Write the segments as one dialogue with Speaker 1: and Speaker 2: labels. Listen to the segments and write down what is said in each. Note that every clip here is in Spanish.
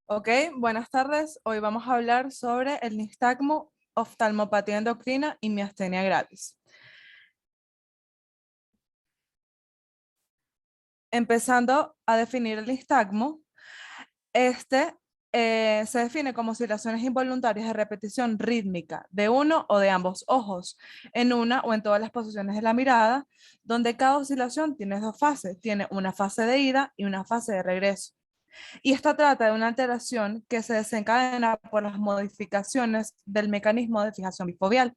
Speaker 1: Ok, buenas tardes. Hoy vamos a hablar sobre el nistagmo, oftalmopatía endocrina y miastenia gravis. Empezando a definir el nistagmo, este se define como oscilaciones involuntarias de repetición rítmica de uno o de ambos ojos, en una o en todas las posiciones de la mirada, donde cada oscilación tiene dos fases, tiene una fase de ida y una fase de regreso. Y esta trata de una alteración que se desencadena por las modificaciones del mecanismo de fijación bifobial,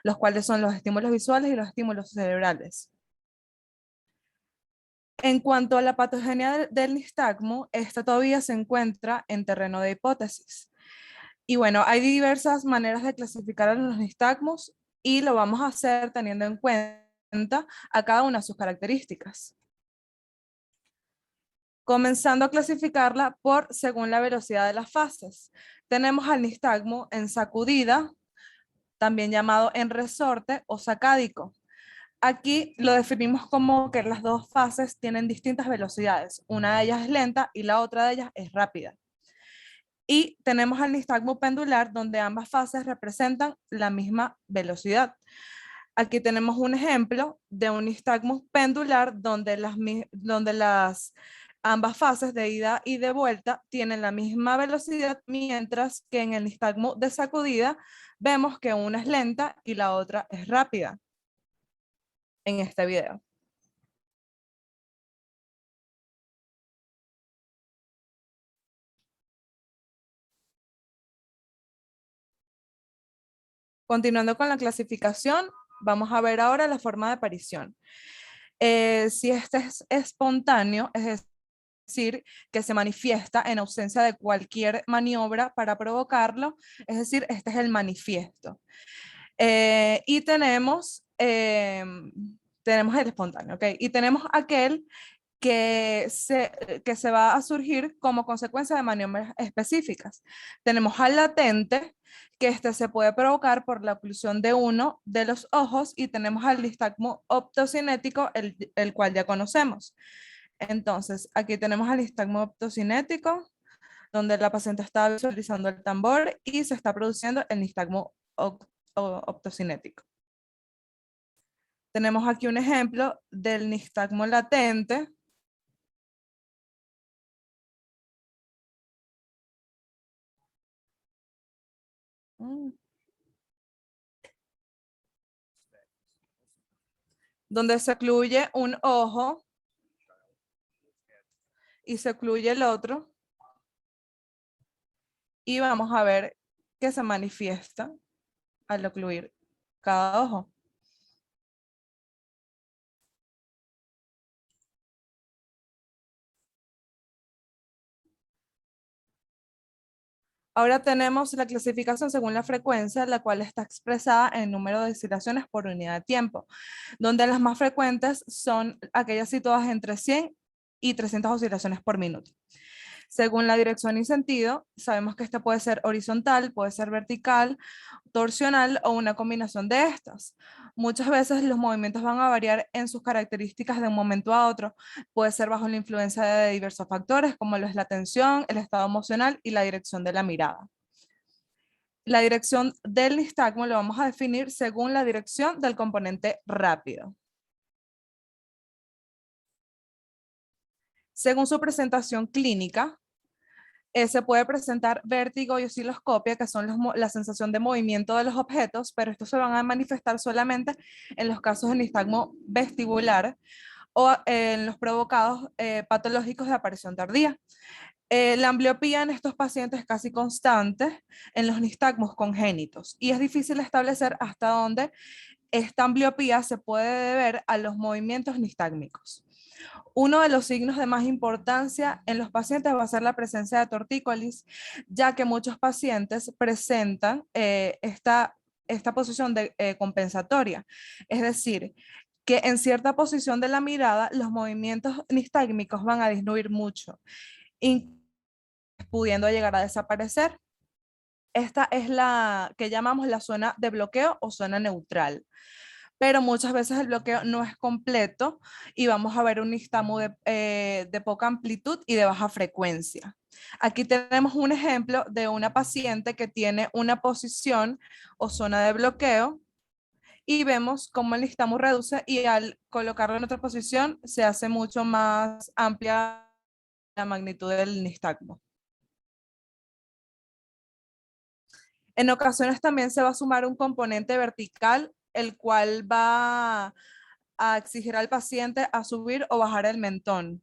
Speaker 1: los cuales son los estímulos visuales y los estímulos cerebrales. En cuanto a la patogenia del nistagmo, esta todavía se encuentra en terreno de hipótesis. Y bueno, hay diversas maneras de clasificar a los nistagmos y lo vamos a hacer teniendo en cuenta a cada una de sus características. Comenzando a clasificarla por según la velocidad de las fases. Tenemos al nistagmo en sacudida, también llamado en resorte o sacádico. Aquí lo definimos como que las dos fases tienen distintas velocidades. Una de ellas es lenta y la otra de ellas es rápida. Y tenemos al nistagmo pendular, donde ambas fases representan la misma velocidad. Aquí tenemos un ejemplo de un nistagmo pendular donde ambas fases de ida y de vuelta tienen la misma velocidad, mientras que en el nistagmo de sacudida vemos que una es lenta y la otra es rápida en este video. Continuando con la clasificación, vamos a ver ahora la forma de aparición. Si este es espontáneo, es decir, que se manifiesta en ausencia de cualquier maniobra para provocarlo, es decir, este es el manifiesto. Y tenemos el espontáneo, ¿ok? Y tenemos aquel que se va a surgir como consecuencia de maniobras específicas. Tenemos al latente, que este se puede provocar por la oclusión de uno de los ojos, y tenemos al nistagmo optocinético, el cual ya conocemos. Entonces, aquí tenemos al nistagmo optocinético, donde la paciente está visualizando el tambor y se está produciendo el nistagmo optocinético. Tenemos aquí un ejemplo del nistagmo latente, donde se ocluye un ojo y se ocluye el otro, y vamos a ver que se manifiesta al ocluir cada ojo. Ahora tenemos la clasificación según la frecuencia, la cual está expresada en el número de oscilaciones por unidad de tiempo, donde las más frecuentes son aquellas situadas entre 100 y 300 oscilaciones por minuto. Según la dirección y sentido, sabemos que esta puede ser horizontal, puede ser vertical, torsional o una combinación de estas. Muchas veces los movimientos van a variar en sus características de un momento a otro. Puede ser bajo la influencia de diversos factores, como lo es la tensión, el estado emocional y la dirección de la mirada. La dirección del nistagmo lo vamos a definir según la dirección del componente rápido. Según su presentación clínica, se puede presentar vértigo y osciloscopia, que son la sensación de movimiento de los objetos, pero estos se van a manifestar solamente en los casos de nistagmo vestibular o en los provocados patológicos de aparición tardía. La ambliopía en estos pacientes es casi constante en los nistagmos congénitos, y es difícil establecer hasta dónde esta ambliopía se puede deber a los movimientos nistágmicos. Uno de los signos de más importancia en los pacientes va a ser la presencia de tortícolis, ya que muchos pacientes presentan esta posición compensatoria, es decir, que en cierta posición de la mirada los movimientos nistágmicos van a disminuir mucho, pudiendo llegar a desaparecer. Esta es la que llamamos la zona de bloqueo o zona neutral. pero muchas veces el bloqueo no es completo y vamos a ver un nistagmo de poca amplitud y de baja frecuencia. Aquí tenemos un ejemplo de una paciente que tiene una posición o zona de bloqueo y vemos cómo el nistagmo reduce y al colocarlo en otra posición se hace mucho más amplia la magnitud del nistagmo. En ocasiones también se va a sumar un componente vertical, el cual va a exigir al paciente a subir o bajar el mentón.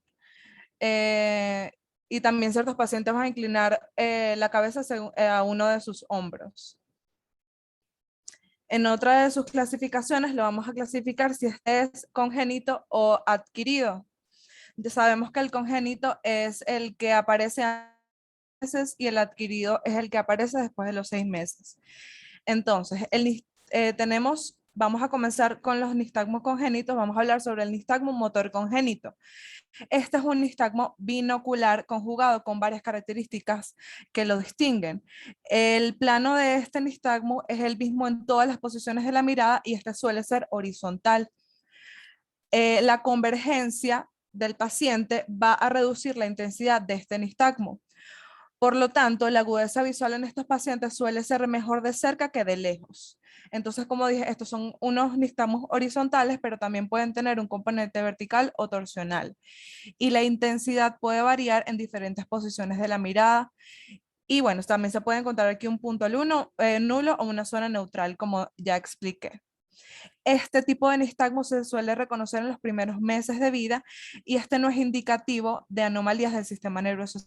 Speaker 1: Eh, y también ciertos pacientes van a inclinar la cabeza a uno de sus hombros. En otra de sus clasificaciones lo vamos a clasificar si este es congénito o adquirido. Ya sabemos que el congénito es el que aparece a meses y el adquirido es el que aparece después de los 6 meses. Entonces, vamos a comenzar con los nistagmos congénitos, vamos a hablar sobre el nistagmo motor congénito. Este es un nistagmo binocular conjugado con varias características que lo distinguen. El plano de este nistagmo es el mismo en todas las posiciones de la mirada y este suele ser horizontal. La convergencia del paciente va a reducir la intensidad de este nistagmo. Por lo tanto, la agudeza visual en estos pacientes suele ser mejor de cerca que de lejos. Entonces, como dije, estos son unos nistagmos horizontales, pero también pueden tener un componente vertical o torsional. Y la intensidad puede variar en diferentes posiciones de la mirada. Y bueno, también se puede encontrar aquí un punto nulo o una zona neutral, como ya expliqué. Este tipo de nistagmo se suele reconocer en los primeros meses de vida y este no es indicativo de anomalías del sistema nervioso.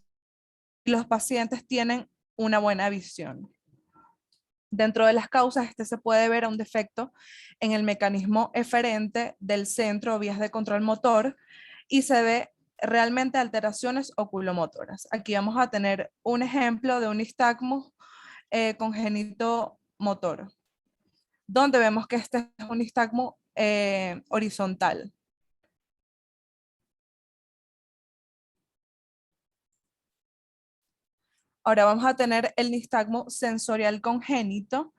Speaker 1: Los pacientes tienen una buena visión. Dentro de las causas, este se puede ver a un defecto en el mecanismo eferente del centro o vías de control motor y se ve realmente alteraciones oculomotoras. Aquí vamos a tener un ejemplo de un nistagmo congénito motor, donde vemos que este es un nistagmo horizontal. Ahora vamos a tener el nistagmo sensorial congénito,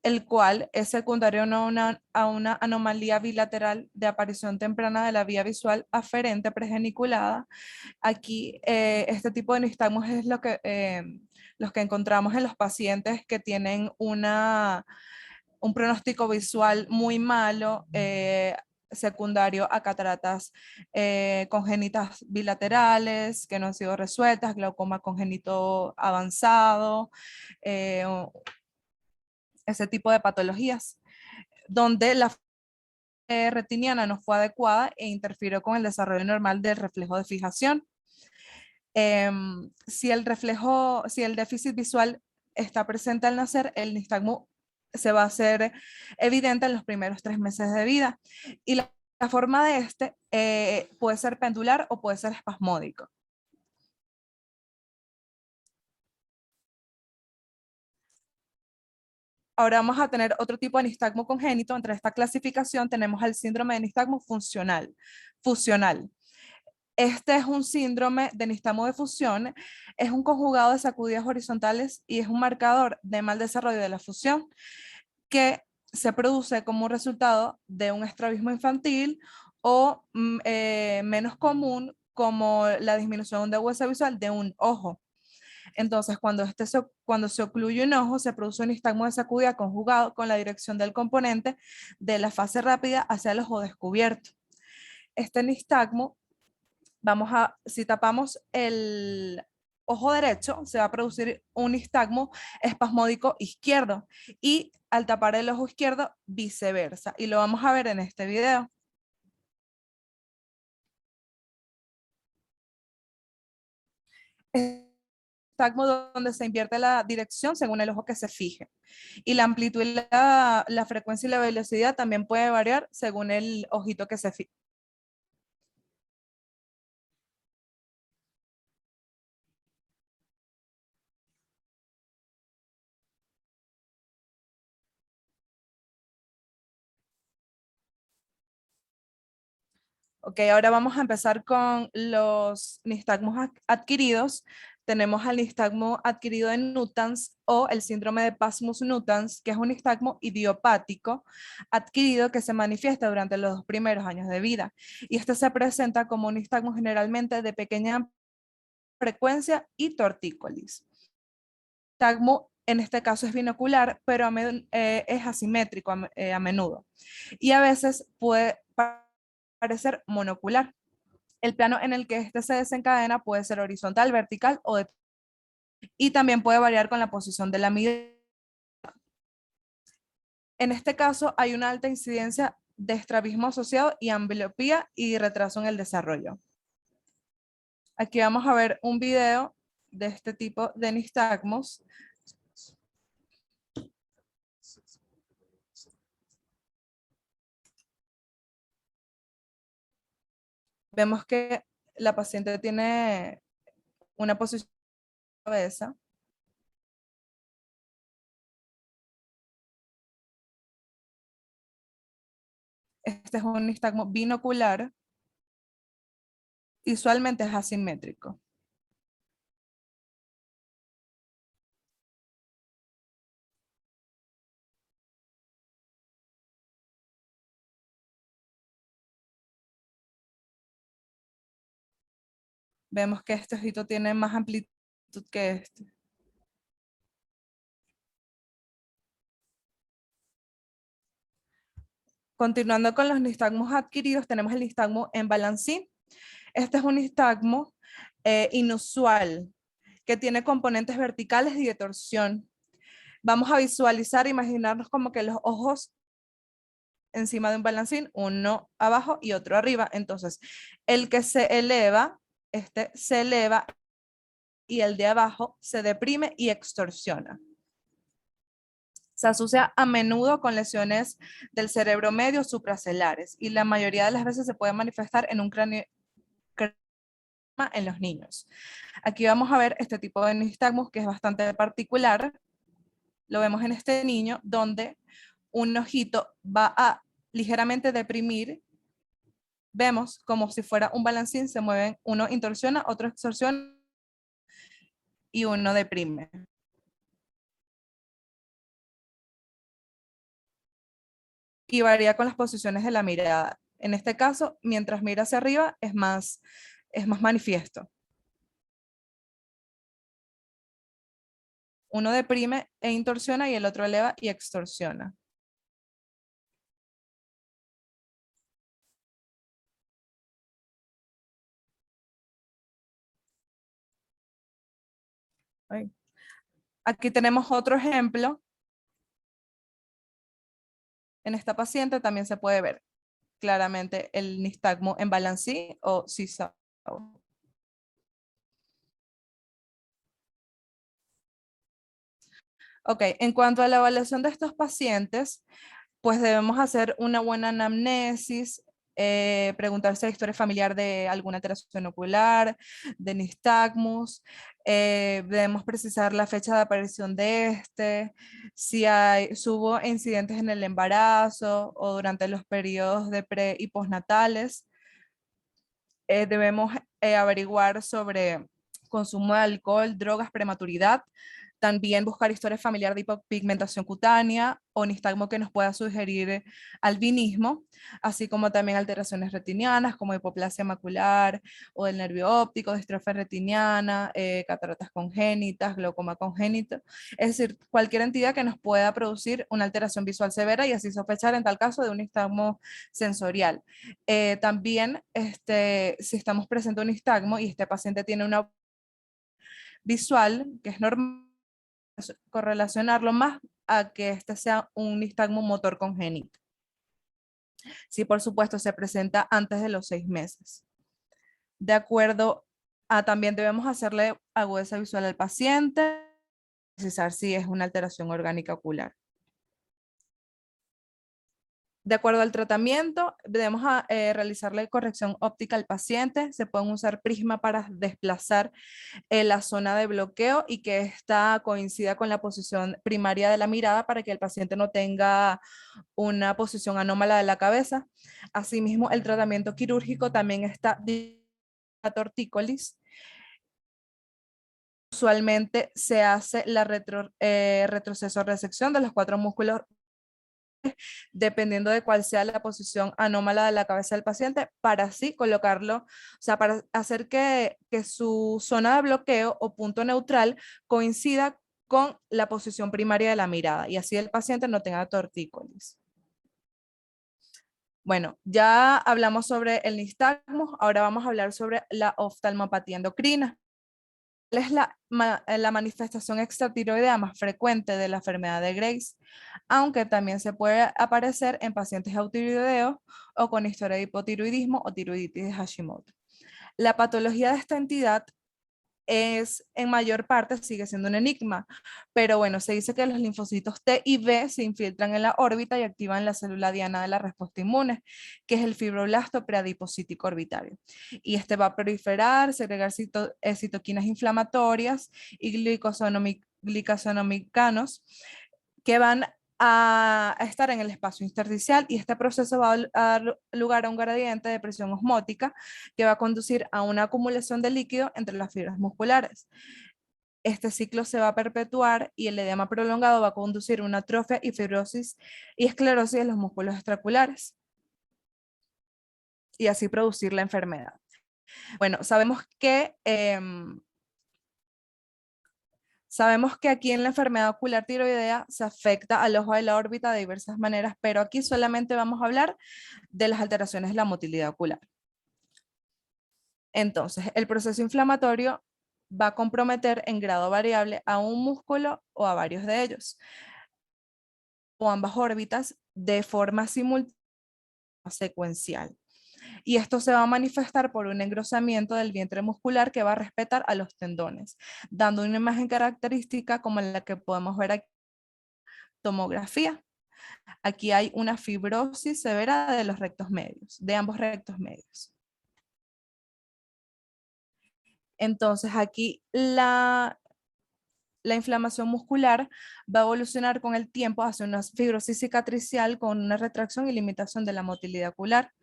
Speaker 1: el cual es secundario a una anomalía bilateral de aparición temprana de la vía visual aferente pregeniculada. Aquí, este tipo de nistagmos es los que encontramos en los pacientes que tienen un pronóstico visual muy malo, secundario a cataratas congénitas bilaterales que no han sido resueltas, glaucoma congénito avanzado, eh, ese tipo de patologías, donde la retiniana no fue adecuada e interfirió con el desarrollo normal del reflejo de fijación. Si el déficit visual está presente al nacer, el nistagmo se va a hacer evidente en los primeros 3 meses de vida. Y la forma de este puede ser pendular o puede ser espasmódico. Ahora vamos a tener otro tipo de nistagmo congénito. Entre esta clasificación tenemos el síndrome de nistagmo fusional. Este es un síndrome de nistagmo de fusión, es un conjugado de sacudidas horizontales y es un marcador de mal desarrollo de la fusión que se produce como resultado de un estrabismo infantil o menos común como la disminución de agudeza visual de un ojo. Entonces, cuando se ocluye un ojo, se produce un nistagmo de sacudida conjugado con la dirección del componente de la fase rápida hacia el ojo descubierto. Este nistagmo, si tapamos el ojo derecho, se va a producir un nistagmo espasmódico izquierdo y al tapar el ojo izquierdo, viceversa. Y lo vamos a ver en este video. Nistagmo donde se invierte la dirección según el ojo que se fije. Y la amplitud y la frecuencia y la velocidad también puede variar según el ojito que se fije. Ok, ahora vamos a empezar con los nistagmos adquiridos. tenemos al nistagmo adquirido de Nutans o el síndrome de Pasmus-Nutans, que es un nistagmo idiopático adquirido que se manifiesta durante los 2 primeros años de vida. Y este se presenta como un nistagmo generalmente de pequeña frecuencia y tortícolis. Nistagmo en este caso es binocular, pero es asimétrico a menudo. Y a veces puede parecer monocular. El plano en el que este se desencadena puede ser horizontal, vertical y también puede variar con la posición de la mirada. En este caso hay una alta incidencia de estrabismo asociado y ambliopía y retraso en el desarrollo. Aquí vamos a ver un video de este tipo de nistagmos. Vemos que la paciente tiene una posición de cabeza. Este es un nistagmo binocular y usualmente es asimétrico. Vemos que este ojito tiene más amplitud que este. Continuando con los nistagmos adquiridos, tenemos el nistagmo en balancín. Este es un nistagmo inusual que tiene componentes verticales y de torsión. Vamos a visualizar, imaginarnos como que los ojos encima de un balancín, uno abajo y otro arriba. Entonces, el que se eleva, este se eleva y el de abajo se deprime y extorsiona. Se asocia a menudo con lesiones del cerebro medio supracelares y la mayoría de las veces se puede manifestar en un cráneo en los niños. Aquí vamos a ver este tipo de nistagmus que es bastante particular. Lo vemos en este niño donde un ojito va a ligeramente deprimir. Vemos como si fuera un balancín, se mueven, uno intorsiona, otro extorsiona y uno deprime. Y varía con las posiciones de la mirada. En este caso, mientras mira hacia arriba, es más manifiesto. Uno deprime e intorsiona y el otro eleva y extorsiona. Ay. Aquí tenemos otro ejemplo. En esta paciente también se puede ver claramente el nistagmo en balancí o seesaw. Ok, en cuanto a la evaluación de estos pacientes, pues debemos hacer una buena anamnesis, preguntar si hay historia familiar de alguna alteración ocular, de nistagmus, debemos precisar la fecha de aparición de si hubo incidentes en el embarazo o durante los periodos de pre y postnatales. Debemos averiguar sobre consumo de alcohol, drogas, prematuridad. También buscar historia familiar de hipopigmentación cutánea o nistagmo que nos pueda sugerir albinismo, así como también alteraciones retinianas como hipoplasia macular o del nervio óptico, distrofia retiniana, cataratas congénitas, glaucoma congénito. Es decir, cualquier entidad que nos pueda producir una alteración visual severa y así sospechar en tal caso de un nistagmo sensorial. También, si estamos presente un nistagmo y este paciente tiene una visual, que es normal, correlacionarlo más a que este sea un nistagmo motor congénito. Si por supuesto se presenta antes de los 6 meses. De acuerdo a también debemos hacerle agudeza visual al paciente, precisar si es una alteración orgánica ocular. De acuerdo al tratamiento, debemos realizarle corrección óptica al paciente. Se pueden usar prisma para desplazar la zona de bloqueo y que esta coincida con la posición primaria de la mirada para que el paciente no tenga una posición anómala de la cabeza. Asimismo, el tratamiento quirúrgico también está la tortícolis usualmente se hace la retroceso-resección de los 4 músculos dependiendo de cuál sea la posición anómala de la cabeza del paciente, para así colocarlo, o sea, para hacer que su zona de bloqueo o punto neutral coincida con la posición primaria de la mirada y así el paciente no tenga tortícolis. Bueno, ya hablamos sobre el nistagmo, ahora vamos a hablar sobre la oftalmopatía endocrina. Es la manifestación extratiroidea más frecuente de la enfermedad de Graves, aunque también se puede aparecer en pacientes autiroideos o con historia de hipotiroidismo o tiroiditis de Hashimoto. La patología de esta entidad es en mayor parte sigue siendo un enigma, pero bueno, se dice que los linfocitos T y B se infiltran en la órbita y activan la célula diana de la respuesta inmune, que es el fibroblasto preadipocítico orbitario. Y este va a proliferar, segregar citoquinas inflamatorias y glicosanomicanos que van a estar en el espacio intersticial y este proceso va a dar lugar a un gradiente de presión osmótica que va a conducir a una acumulación de líquido entre las fibras musculares. Este ciclo se va a perpetuar y el edema prolongado va a conducir a una atrofia y fibrosis y esclerosis de los músculos extraculares y así producir la enfermedad. Bueno, sabemos que aquí en la enfermedad ocular tiroidea se afecta al ojo de la órbita de diversas maneras, pero aquí solamente vamos a hablar de las alteraciones de la motilidad ocular. Entonces, el proceso inflamatorio va a comprometer en grado variable a un músculo o a varios de ellos, o ambas órbitas de forma simultánea secuencial. Y esto se va a manifestar por un engrosamiento del vientre muscular que va a respetar a los tendones, dando una imagen característica como la que podemos ver aquí en tomografía. Aquí hay una fibrosis severa de los rectos medios, de ambos rectos medios. Entonces aquí la inflamación muscular va a evolucionar con el tiempo hacia una fibrosis cicatricial con una retracción y limitación de la motilidad ocular,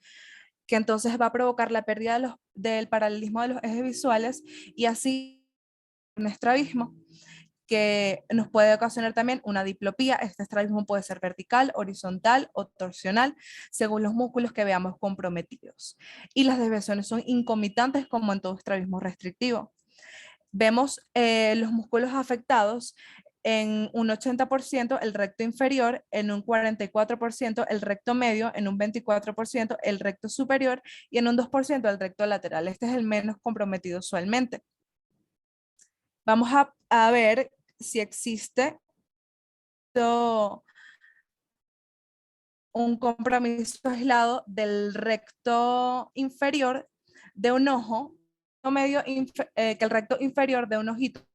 Speaker 1: que entonces va a provocar la pérdida del paralelismo de los ejes visuales y así un estrabismo que nos puede ocasionar también una diplopía. Este estrabismo puede ser vertical, horizontal o torsional, según los músculos que veamos comprometidos. Y las desviaciones son incomitantes como en todo estrabismo restrictivo. Vemos los músculos afectados en un 80% el recto inferior, en un 44% el recto medio, en un 24% el recto superior y en un 2% el recto lateral. Este es el menos comprometido usualmente. Vamos a ver si existe un compromiso aislado del recto inferior de un ojo medio que el recto inferior de un ojito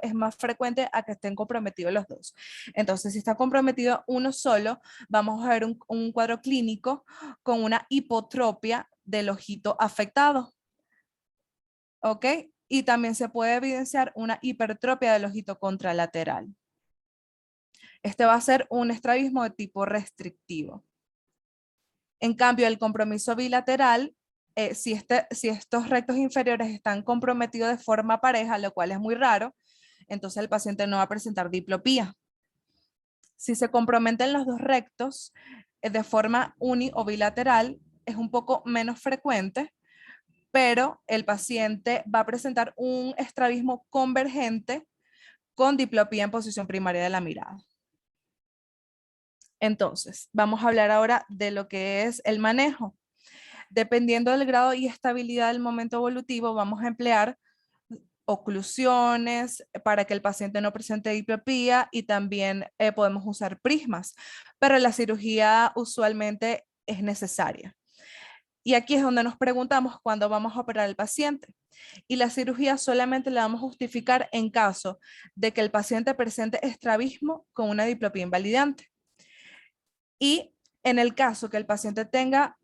Speaker 1: es más frecuente a que estén comprometidos los dos. Entonces, si está comprometido uno solo, vamos a ver un cuadro clínico con una hipotropia del ojito afectado. ¿Ok? Y también se puede evidenciar una hipertropia del ojito contralateral. Este va a ser un estrabismo de tipo restrictivo. En cambio, el compromiso bilateral, si estos rectos inferiores están comprometidos de forma pareja, lo cual es muy raro, entonces el paciente no va a presentar diplopía. Si se comprometen los dos rectos de forma uni o bilateral, es un poco menos frecuente, pero el paciente va a presentar un estrabismo convergente con diplopía en posición primaria de la mirada. Entonces, vamos a hablar ahora de lo que es el manejo. Dependiendo del grado y estabilidad del momento evolutivo, vamos a emplear oclusiones para que el paciente no presente diplopía y también podemos usar prismas, pero la cirugía usualmente es necesaria. Y aquí es donde nos preguntamos cuándo vamos a operar al paciente. Y la cirugía solamente la vamos a justificar en caso de que el paciente presente estrabismo con una diplopía invalidante. Y en el caso que el paciente tenga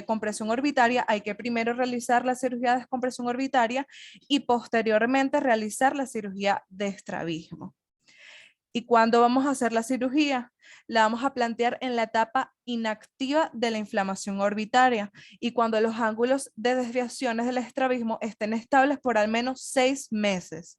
Speaker 1: compresión orbitaria, hay que primero realizar la cirugía de descompresión orbitaria y posteriormente realizar la cirugía de estrabismo. ¿Y cuándo vamos a hacer la cirugía? La vamos a plantear en la etapa inactiva de la inflamación orbitaria y cuando los ángulos de desviaciones del estrabismo estén estables por al menos 6 meses.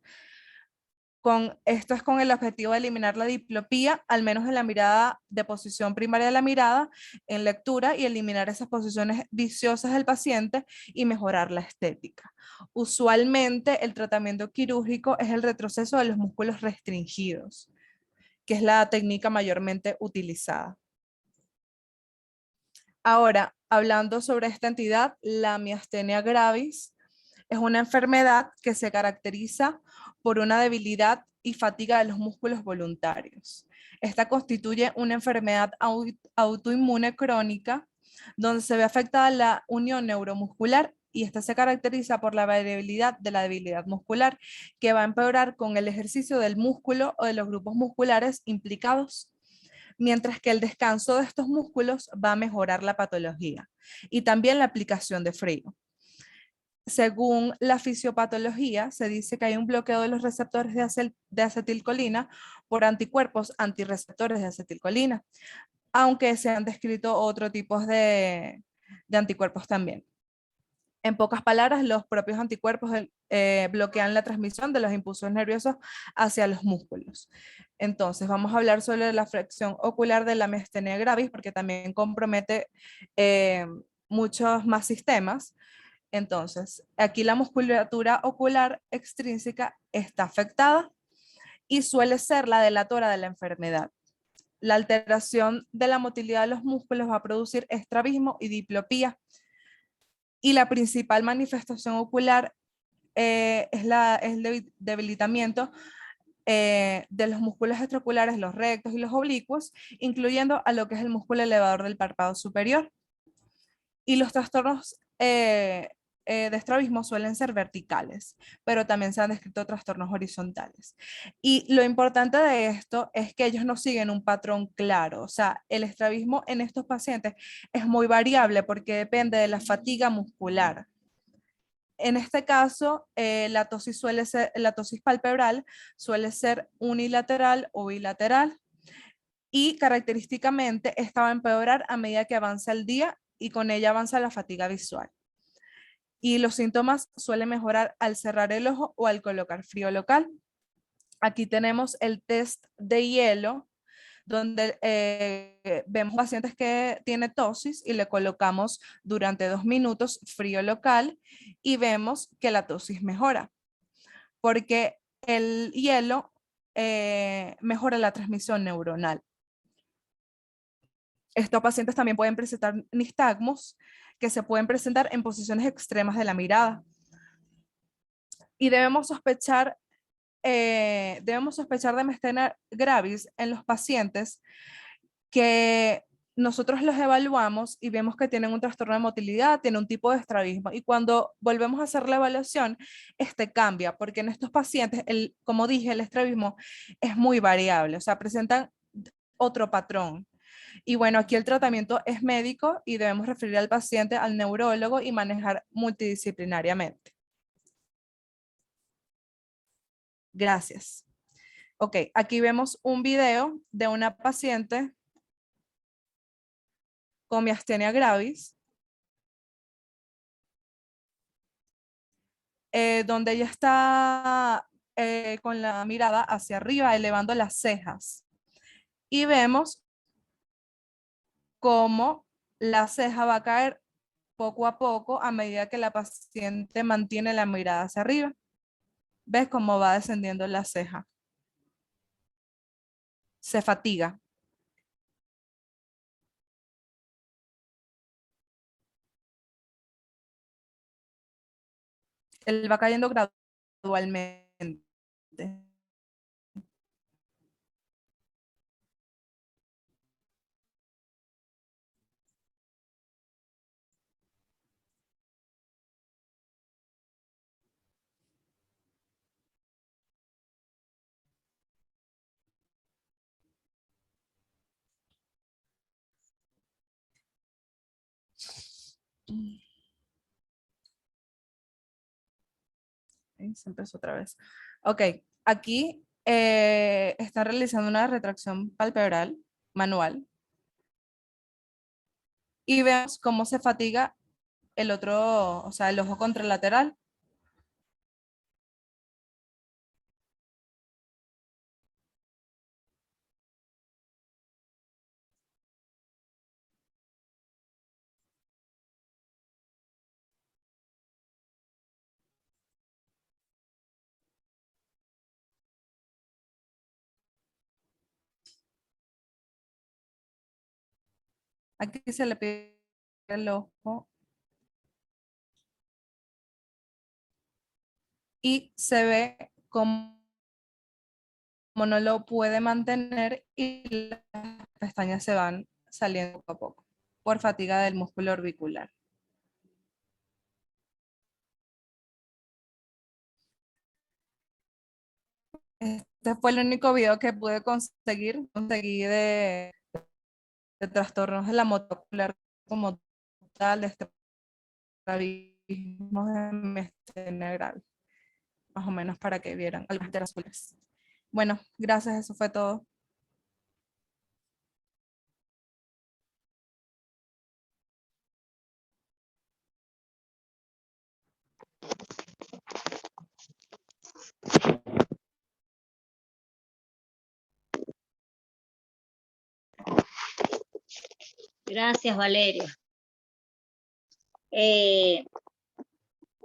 Speaker 1: Esto es con el objetivo de eliminar la diplopía, al menos en la mirada de posición primaria de la mirada, en lectura y eliminar esas posiciones viciosas del paciente y mejorar la estética. Usualmente el tratamiento quirúrgico es el retroceso de los músculos restringidos, que es la técnica mayormente utilizada. Ahora, hablando sobre esta entidad, la miastenia gravis es una enfermedad que se caracteriza por una debilidad y fatiga de los músculos voluntarios. Esta constituye una enfermedad autoinmune crónica donde se ve afectada la unión neuromuscular y esta se caracteriza por la variabilidad de la debilidad muscular que va a empeorar con el ejercicio del músculo o de los grupos musculares implicados, mientras que el descanso de estos músculos va a mejorar la patología y también la aplicación de frío. Según la fisiopatología, se dice que hay un bloqueo de los receptores de acetilcolina por anticuerpos antirreceptores de acetilcolina, aunque se han descrito otros tipos de anticuerpos también. En pocas palabras, los propios anticuerpos bloquean la transmisión de los impulsos nerviosos hacia los músculos. Entonces, vamos a hablar sobre la afección ocular de la miastenia gravis, porque también compromete muchos más sistemas. Entonces, aquí la musculatura ocular extrínseca está afectada y suele ser la delatora de la enfermedad. La alteración de la motilidad de los músculos va a producir estrabismo y diplopía. Y la principal manifestación ocular es el debilitamiento de los músculos extraoculares, los rectos y los oblicuos, incluyendo a lo que es el músculo elevador del párpado superior. Y los trastornos de estrabismo suelen ser verticales, pero también se han descrito trastornos horizontales. Y lo importante de esto es que ellos no siguen un patrón claro. O sea, el estrabismo en estos pacientes es muy variable porque depende de la fatiga muscular. En este caso, la tosis palpebral suele ser unilateral o bilateral y característicamente esta va a empeorar a medida que avanza el día y con ella avanza la fatiga visual. Y los síntomas suelen mejorar al cerrar el ojo o al colocar frío local. Aquí tenemos el test de hielo, donde vemos pacientes que tienen tosis y le colocamos durante 2 minutos frío local y vemos que la tosis mejora, porque el hielo mejora la transmisión neuronal. Estos pacientes también pueden presentar nistagmos que se pueden presentar en posiciones extremas de la mirada. Y debemos sospechar de miastenia gravis en los pacientes que nosotros los evaluamos y vemos que tienen un trastorno de motilidad, tienen un tipo de estrabismo. Y cuando volvemos a hacer la evaluación, este cambia, porque en estos pacientes, como dije, el estrabismo es muy variable, o sea, presentan otro patrón. Y bueno, aquí el tratamiento es médico y debemos referir al paciente al neurólogo y manejar multidisciplinariamente. Gracias. Ok, aquí vemos un video de una paciente con miastenia gravis, donde ella está con la mirada hacia arriba, elevando las cejas. Y vemos cómo la ceja va a caer poco a poco a medida que la paciente mantiene la mirada hacia arriba. ¿Ves cómo va descendiendo la ceja? Se fatiga. Él va cayendo gradualmente. Se empezó otra vez. Ok, aquí están realizando una retracción palpebral manual y vemos cómo se fatiga el otro, o sea, el ojo contralateral. Aquí se le pide el ojo y se ve cómo no lo puede mantener y las pestañas se van saliendo poco a poco por fatiga del músculo orbicular. Este fue el único video que pude conseguí de trastornos de la motor ocular como tal, de estrabismo de miastenia gravis, más o menos para que vieran algunas de las azules. Bueno, gracias, eso fue todo.
Speaker 2: Gracias, Valeria.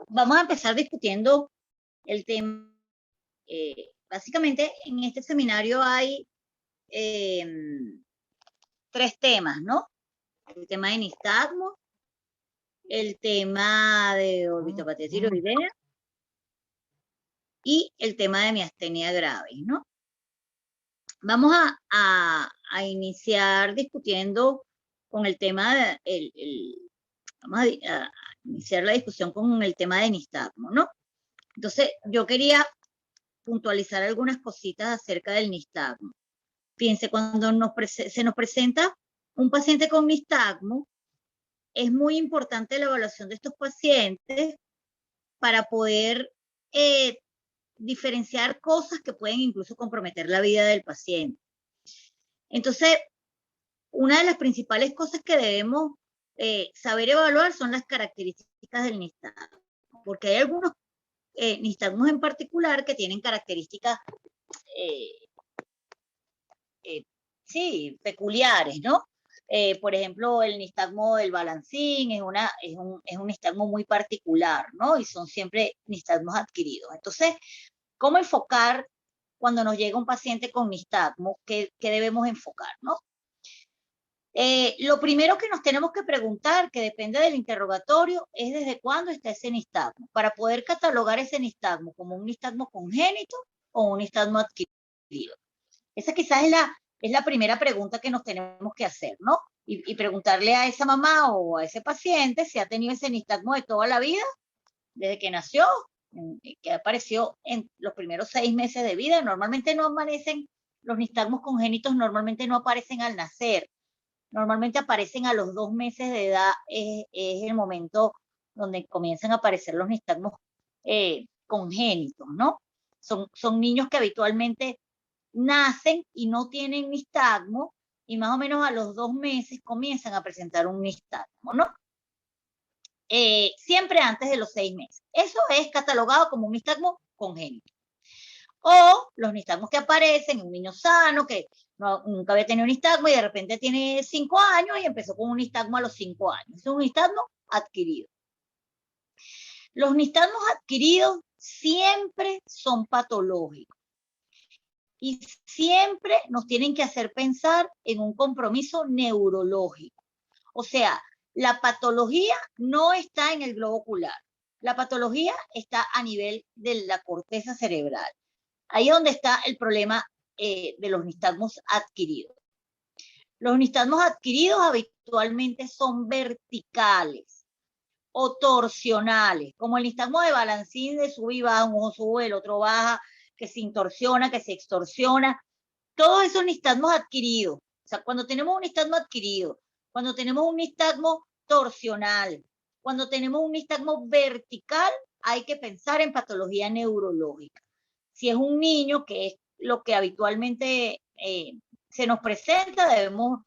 Speaker 2: Vamos a empezar discutiendo el tema. Básicamente, en este seminario hay 3 temas, ¿no? El tema de nistagmo, el tema de orbitopatía tiroidea y el tema de miastenia gravis, ¿no? Vamos a iniciar discutiendo con el tema, vamos a iniciar la discusión con el tema de nistagmo, ¿no? Entonces, yo quería puntualizar algunas cositas acerca del nistagmo. Fíjense, cuando se nos presenta un paciente con nistagmo, es muy importante la evaluación de estos pacientes para poder diferenciar cosas que pueden incluso comprometer la vida del paciente. Entonces, una de las principales cosas que debemos saber evaluar son las características del nistagmo, porque hay algunos nistagmos en particular que tienen características sí, peculiares, ¿no? Por ejemplo, el nistagmo del balancín es un nistagmo muy particular, ¿no? Y son siempre nistagmos adquiridos. Entonces, ¿cómo enfocar cuando nos llega un paciente con nistagmo? ¿Qué debemos enfocar, no? Lo primero que nos tenemos que preguntar, que depende del interrogatorio, es desde cuándo está ese nistagmo, para poder catalogar ese nistagmo como un nistagmo congénito o un nistagmo adquirido. Esa quizás es la primera pregunta que nos tenemos que hacer, ¿no? Y preguntarle a esa mamá o a ese paciente si ha tenido ese nistagmo de toda la vida, desde que nació, que apareció en los primeros 6 meses de vida. Normalmente no aparecen, los nistagmos congénitos normalmente no aparecen al nacer, normalmente aparecen a los 2 meses de edad, es el momento donde comienzan a aparecer los nistagmos congénitos, ¿no? Son niños que habitualmente nacen y no tienen nistagmo y más o menos a los 2 meses comienzan a presentar un nistagmo, ¿no? Siempre antes de los 6 meses. Eso es catalogado como un nistagmo congénito. O los nistagmos que aparecen en un niño sano que nunca había tenido un nistagmo y de repente tiene 5 años y empezó con un nistagmo a los 5 años. Es un nistagmo adquirido. Los nistagmos adquiridos siempre son patológicos y siempre nos tienen que hacer pensar en un compromiso neurológico. O sea, la patología no está en el globo ocular. La patología está a nivel de la corteza cerebral. Ahí es donde está el problema de los nistagmos adquiridos. Los nistagmos adquiridos habitualmente son verticales o torsionales, como el nistagmo de balancín de sube y baja, un ojo sube, el otro baja, que se intorsiona, que se extorsiona. Todos esos nistagmos adquiridos. O sea, cuando tenemos un nistagmo adquirido, cuando tenemos un nistagmo torsional, cuando tenemos un nistagmo vertical, hay que pensar en patología neurológica. Si es un niño que lo que habitualmente se nos presenta, debemos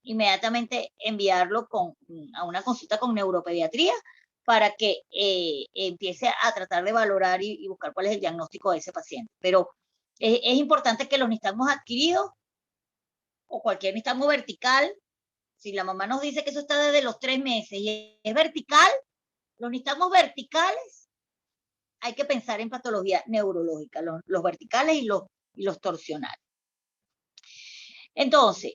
Speaker 2: inmediatamente enviarlo a una consulta con neuropediatría para que empiece a tratar de valorar y buscar cuál es el diagnóstico de ese paciente. Pero es importante que los nistagmos adquiridos o cualquier nistagmo vertical, si la mamá nos dice que eso está desde los 3 meses y es vertical, los nistagmos verticales hay que pensar en patología neurológica, los verticales y los torsionales. Entonces,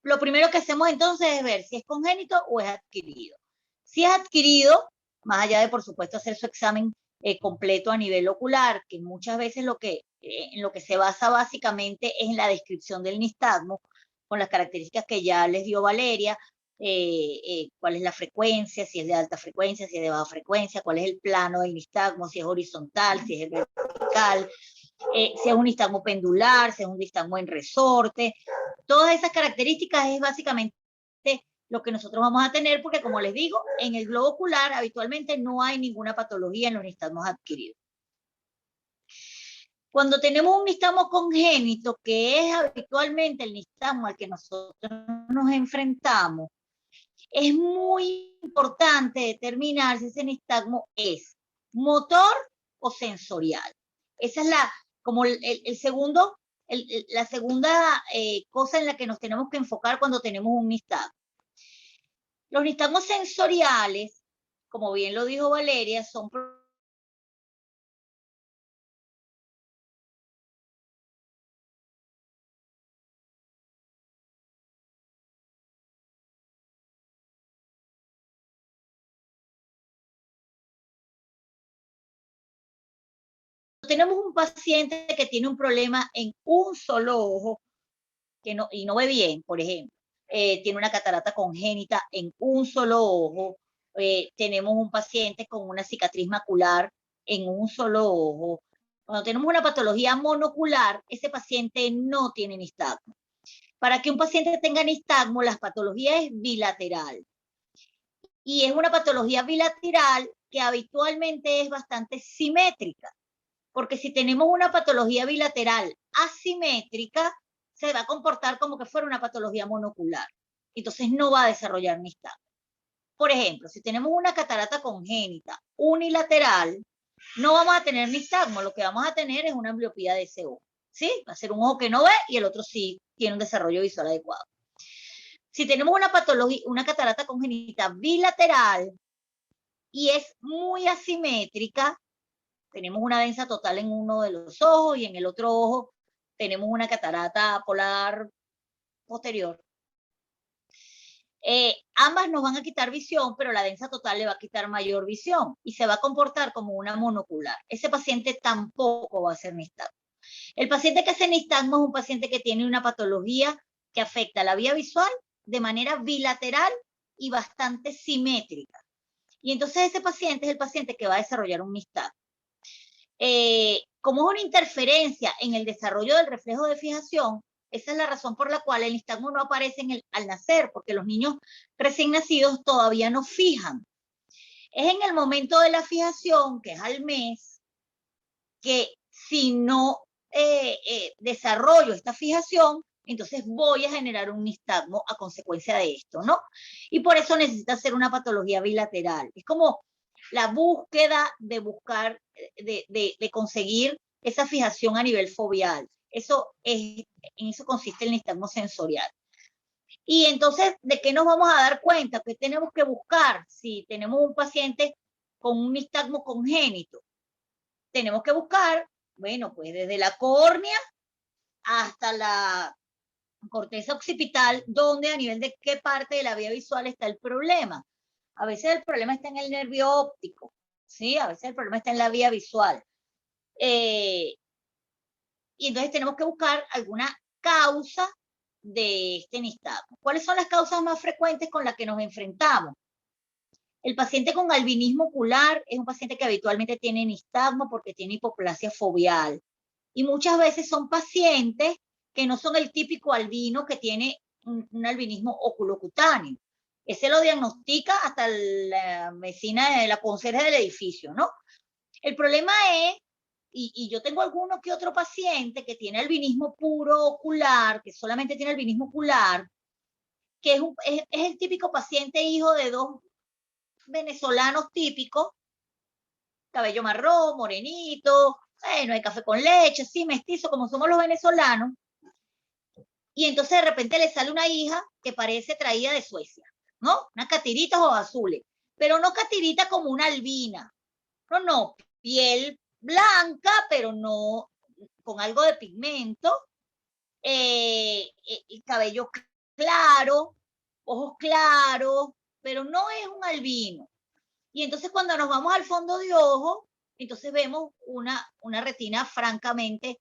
Speaker 2: lo primero que hacemos entonces es ver si es congénito o es adquirido. Si es adquirido, más allá de, por supuesto, hacer su examen completo a nivel ocular, que muchas veces en lo que se basa básicamente es en la descripción del nistagmo, con las características que ya les dio Valeria, cuál es la frecuencia, si es de alta frecuencia, si es de baja frecuencia, cuál es el plano del nistagmo, si es horizontal, si es vertical, si es un nistagmo pendular, si es un nistagmo en resorte. Todas esas características es básicamente lo que nosotros vamos a tener, porque como les digo, en el globo ocular habitualmente no hay ninguna patología en los nistagmos adquiridos. Cuando tenemos un nistagmo congénito, que es habitualmente el nistagmo al que nosotros nos enfrentamos, es muy importante determinar si ese nistagmo es motor o sensorial. Esa es la segunda cosa en la que nos tenemos que enfocar cuando tenemos un nistagmo. Los nistagmos sensoriales, como bien lo dijo Valeria, son tenemos un paciente que tiene un problema en un solo ojo y no ve bien, por ejemplo, tiene una catarata congénita en un solo ojo, tenemos un paciente con una cicatriz macular en un solo ojo. Cuando tenemos una patología monocular, ese paciente no tiene nistagmo. Para que un paciente tenga nistagmo, la patología es bilateral. Y es una patología bilateral que habitualmente es bastante simétrica. Porque si tenemos una patología bilateral asimétrica, se va a comportar como que fuera una patología monocular. Entonces no va a desarrollar nistagmo. Por ejemplo, si tenemos una catarata congénita unilateral, no vamos a tener nistagmo, lo que vamos a tener es una ambliopía de ese ojo. ¿Sí? Va a ser un ojo que no ve y el otro sí tiene un desarrollo visual adecuado. Si tenemos una patología, una catarata congénita bilateral y es muy asimétrica, tenemos una densa total en uno de los ojos y en el otro ojo tenemos una catarata polar posterior. Ambas nos van a quitar visión, pero la densa total le va a quitar mayor visión y se va a comportar como una monocular. Ese paciente tampoco va a hacer nistagmo. El paciente que hace nistagmo es un paciente que tiene una patología que afecta la vía visual de manera bilateral y bastante simétrica. Y entonces ese paciente es el paciente que va a desarrollar un nistagmo. Como es una interferencia en el desarrollo del reflejo de fijación, esa es la razón por la cual el nistagmo no aparece al nacer, porque los niños recién nacidos todavía no fijan. Es en el momento de la fijación, que es al mes, que si no desarrollo esta fijación, entonces voy a generar un nistagmo a consecuencia de esto, ¿no? Y por eso necesita ser una patología bilateral. Es como la búsqueda de conseguir esa fijación a nivel foveal. En eso consiste el nistagmo sensorial. Y entonces, ¿de qué nos vamos a dar cuenta? ¿Qué tenemos que buscar si tenemos un paciente con un nistagmo congénito? Tenemos que buscar, bueno, pues desde la córnea hasta la corteza occipital, donde a nivel de qué parte de la vía visual está el problema. A veces el problema está en el nervio óptico, ¿sí? A veces el problema está en la vía visual. Y entonces tenemos que buscar alguna causa de este nistagmo. ¿Cuáles son las causas más frecuentes con las que nos enfrentamos? El paciente con albinismo ocular es un paciente que habitualmente tiene nistagmo porque tiene hipoplasia foveal. Y muchas veces son pacientes que no son el típico albino que tiene un albinismo oculocutáneo. Ese lo diagnostica hasta la vecina, la conserje del edificio, ¿no? El problema es y yo tengo alguno que otro paciente que tiene albinismo puro ocular, que solamente tiene albinismo ocular, que es el típico paciente hijo de dos venezolanos típicos, cabello marrón, morenito, no hay café con leche, sí, mestizo, como somos los venezolanos. Y entonces de repente le sale una hija que parece traída de Suecia, ¿no? Unas catiritas o azules, pero no catirita como una albina, no, piel blanca, pero no con algo de pigmento, cabello claro, ojos claros, pero no es un albino. Y entonces cuando nos vamos al fondo de ojo, entonces vemos una retina francamente